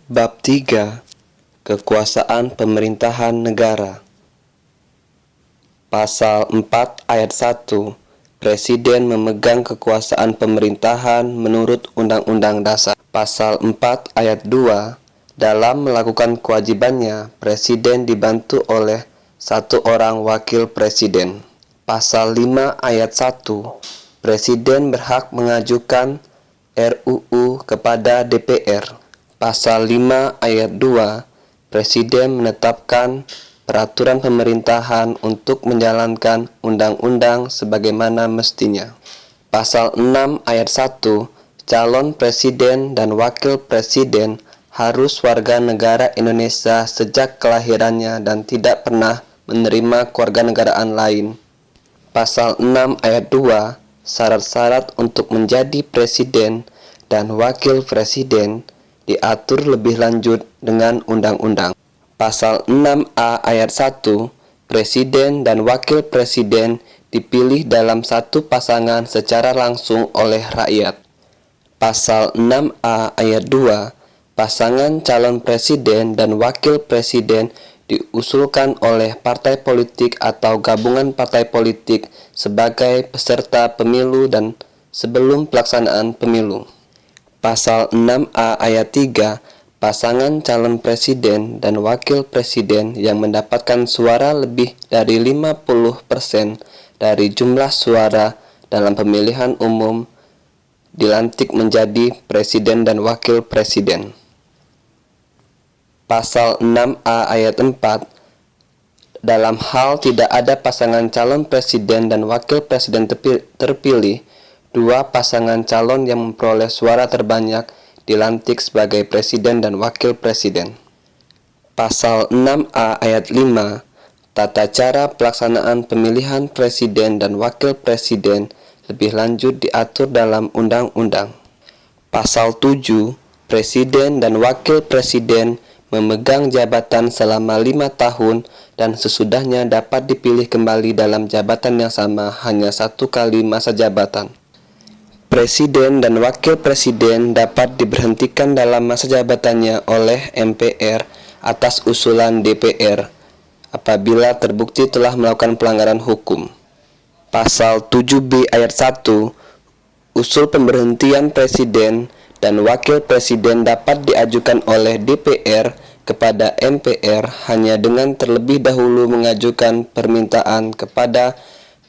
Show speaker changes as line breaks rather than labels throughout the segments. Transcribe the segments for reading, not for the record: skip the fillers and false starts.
Bab 3. Kekuasaan Pemerintahan Negara. Pasal 4 ayat 1. Presiden memegang kekuasaan pemerintahan menurut Undang-Undang Dasar. Pasal 4 ayat 2. Dalam melakukan kewajibannya, Presiden dibantu oleh satu orang wakil presiden. Pasal 5 ayat 1. Presiden berhak mengajukan RUU kepada DPR. Pasal 5 ayat 2, Presiden menetapkan peraturan pemerintahan untuk menjalankan undang-undang sebagaimana mestinya. Pasal 6 ayat 1, calon presiden dan wakil presiden harus warga negara Indonesia sejak kelahirannya dan tidak pernah menerima kewarganegaraan lain. Pasal 6 ayat 2, syarat-syarat untuk menjadi presiden dan wakil presiden diatur lebih lanjut dengan undang-undang. Pasal 6A ayat 1, presiden dan wakil presiden dipilih dalam satu pasangan secara langsung oleh rakyat. Pasal 6A ayat 2, pasangan calon presiden dan wakil presiden diusulkan oleh partai politik atau gabungan partai politik sebagai peserta pemilu dan sebelum pelaksanaan pemilu. Pasal 6A ayat 3, pasangan calon presiden dan wakil presiden yang mendapatkan suara lebih dari 50% dari jumlah suara dalam pemilihan umum dilantik menjadi presiden dan wakil presiden. Pasal 6A ayat 4, dalam hal tidak ada pasangan calon presiden dan wakil presiden terpilih, dua pasangan calon yang memperoleh suara terbanyak dilantik sebagai presiden dan wakil presiden. Pasal 6A ayat 5, tata cara pelaksanaan pemilihan presiden dan wakil presiden lebih lanjut diatur dalam undang-undang. Pasal 7, presiden dan wakil presiden memegang jabatan selama 5 tahun dan sesudahnya dapat dipilih kembali dalam jabatan yang sama hanya 1 kali masa jabatan. Presiden dan wakil presiden dapat diberhentikan dalam masa jabatannya oleh MPR atas usulan DPR apabila terbukti telah melakukan pelanggaran hukum. Pasal 7B ayat 1, usul pemberhentian presiden dan wakil presiden dapat diajukan oleh DPR kepada MPR hanya dengan terlebih dahulu mengajukan permintaan kepada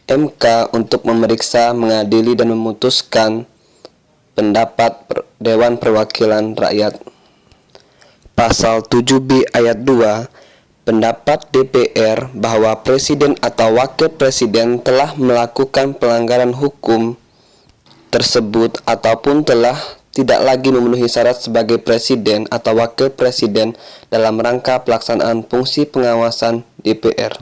MK untuk memeriksa, mengadili, dan memutuskan pendapat Dewan Perwakilan Rakyat. Pasal 7B ayat 2, pendapat DPR bahwa presiden atau wakil presiden telah melakukan pelanggaran hukum tersebut ataupun telah tidak lagi memenuhi syarat sebagai presiden atau wakil presiden dalam rangka pelaksanaan fungsi pengawasan DPR.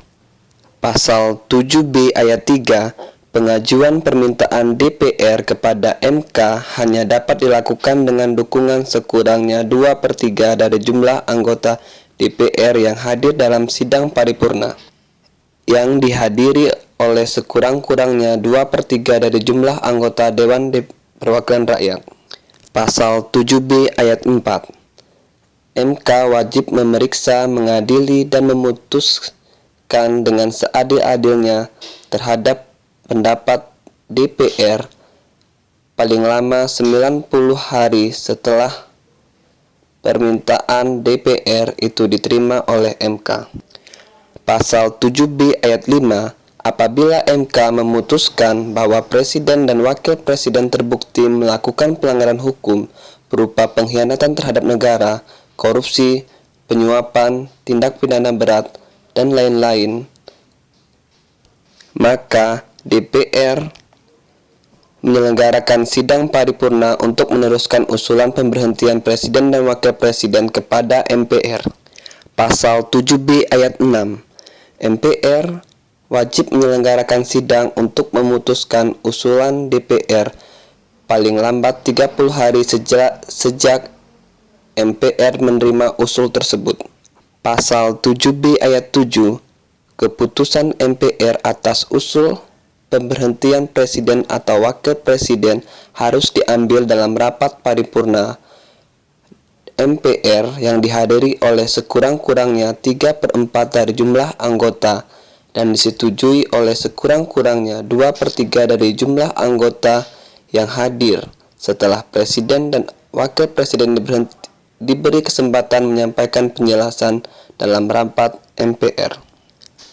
Pasal 7B ayat 3, pengajuan permintaan DPR kepada MK hanya dapat dilakukan dengan dukungan sekurangnya 2/3 dari jumlah anggota DPR yang hadir dalam sidang paripurna, yang dihadiri oleh sekurang-kurangnya 2/3 dari jumlah anggota Dewan Perwakilan Rakyat. Pasal 7B ayat 4, MK wajib memeriksa, mengadili, dan memutuskan dengan seadil-adilnya terhadap pendapat DPR paling lama 90 hari setelah permintaan DPR itu diterima oleh MK. Pasal 7B ayat 5, apabila MK memutuskan bahwa presiden dan wakil presiden terbukti melakukan pelanggaran hukum berupa pengkhianatan terhadap negara, korupsi, penyuapan, tindak pidana berat, dan lain-lain, maka DPR menyelenggarakan sidang paripurna untuk meneruskan usulan pemberhentian presiden dan wakil presiden kepada MPR. Pasal 7B ayat 6, MPR wajib menyelenggarakan sidang untuk memutuskan usulan DPR paling lambat 30 hari sejak MPR menerima usul tersebut. Pasal 7B ayat 7, keputusan MPR atas usul pemberhentian presiden atau wakil presiden harus diambil dalam rapat paripurna MPR yang dihadiri oleh sekurang-kurangnya 3/4 dari jumlah anggota dan disetujui oleh sekurang-kurangnya 2/3 dari jumlah anggota yang hadir setelah Presiden dan Wakil Presiden diberi kesempatan menyampaikan penjelasan dalam rapat MPR.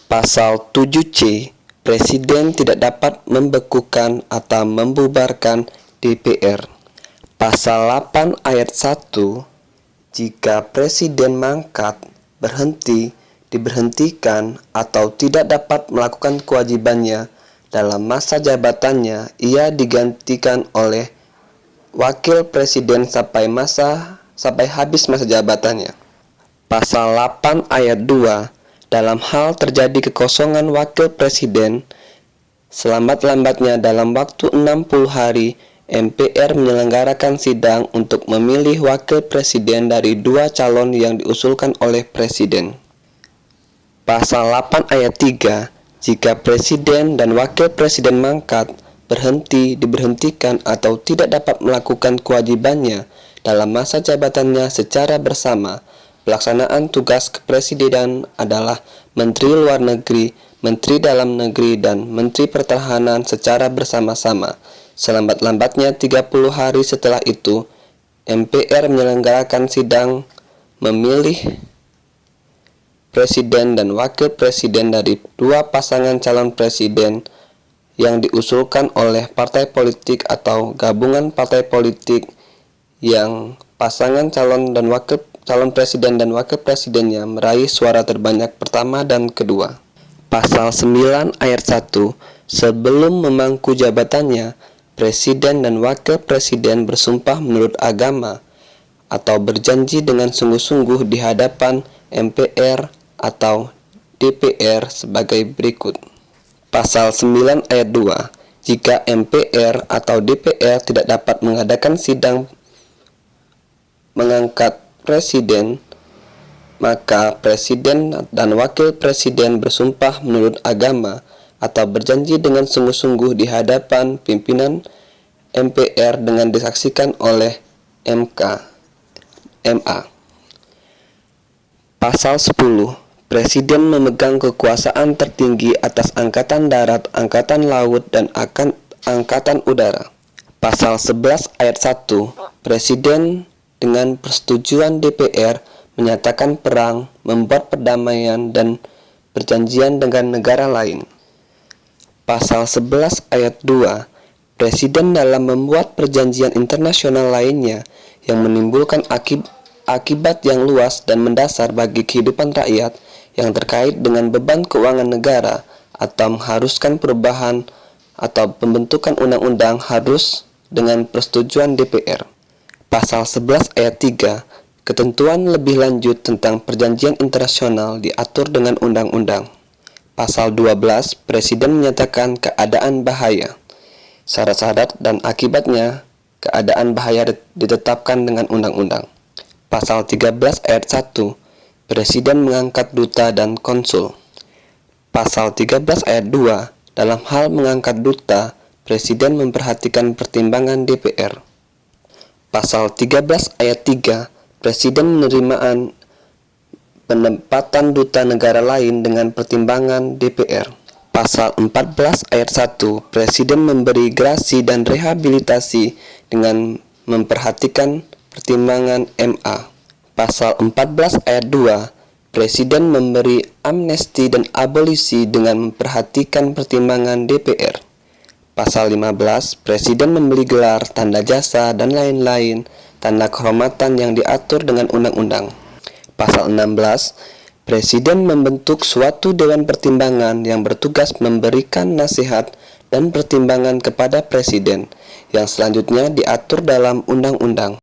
Pasal 7C, Presiden tidak dapat membekukan atau membubarkan DPR. Pasal 8 ayat 1, jika Presiden mangkat, berhenti, diberhentikan, atau tidak dapat melakukan kewajibannya dalam masa jabatannya, ia digantikan oleh Wakil Presiden sampai habis masa jabatannya. Pasal 8 ayat 2, dalam hal terjadi kekosongan Wakil Presiden, selambat-lambatnya dalam waktu 60 hari, MPR menyelenggarakan sidang untuk memilih Wakil Presiden dari 2 calon yang diusulkan oleh Presiden. Pasal 8 ayat 3, jika Presiden dan Wakil Presiden mangkat, berhenti, diberhentikan, atau tidak dapat melakukan kewajibannya dalam masa jabatannya secara bersama, pelaksanaan tugas kepresidenan adalah Menteri Luar Negeri, Menteri Dalam Negeri, dan Menteri Pertahanan secara bersama-sama. Selambat-lambatnya 30 hari setelah itu, MPR menyelenggarakan sidang memilih Presiden dan Wakil Presiden dari 2 pasangan calon presiden yang diusulkan oleh partai politik atau gabungan partai politik yang pasangan calon presiden dan wakil presidennya meraih suara terbanyak pertama dan kedua. Pasal 9 ayat 1, sebelum memangku jabatannya, Presiden dan Wakil Presiden bersumpah menurut agama atau berjanji dengan sungguh-sungguh di hadapan MPR atau DPR sebagai berikut. Pasal 9 ayat 2, jika MPR atau DPR tidak dapat mengadakan sidang mengangkat Presiden, maka Presiden dan Wakil Presiden bersumpah menurut agama atau berjanji dengan sungguh-sungguh di hadapan pimpinan MPR dengan disaksikan oleh MA. Pasal 10, Presiden memegang kekuasaan tertinggi atas Angkatan Darat, Angkatan Laut, dan Angkatan Udara. Pasal 11 ayat 1, Presiden dengan persetujuan DPR menyatakan perang, membuat perdamaian, dan perjanjian dengan negara lain. Pasal 11 ayat 2, Presiden dalam membuat perjanjian internasional lainnya yang menimbulkan akibat yang luas dan mendasar bagi kehidupan rakyat yang terkait dengan beban keuangan negara atau mengharuskan perubahan atau pembentukan undang-undang harus dengan persetujuan DPR. Pasal 11 ayat 3, ketentuan lebih lanjut tentang perjanjian internasional diatur dengan undang-undang. Pasal 12, Presiden menyatakan keadaan bahaya. Syarat-syarat dan akibatnya keadaan bahaya ditetapkan dengan undang-undang. Pasal 13 ayat 1, Presiden mengangkat duta dan konsul. Pasal 13 ayat 2, dalam hal mengangkat duta, Presiden memperhatikan pertimbangan DPR. Pasal 13 ayat 3, Presiden menerima penempatan duta negara lain dengan pertimbangan DPR. Pasal 14 ayat 1, Presiden memberi grasi dan rehabilitasi dengan memperhatikan pertimbangan MA. Pasal 14 ayat 2, Presiden memberi amnesti dan abolisi dengan memperhatikan pertimbangan DPR. Pasal 15, Presiden memberi gelar, tanda jasa, dan lain-lain tanda kehormatan yang diatur dengan undang-undang. Pasal 16, Presiden membentuk suatu dewan pertimbangan yang bertugas memberikan nasihat dan pertimbangan kepada Presiden, yang selanjutnya diatur dalam undang-undang.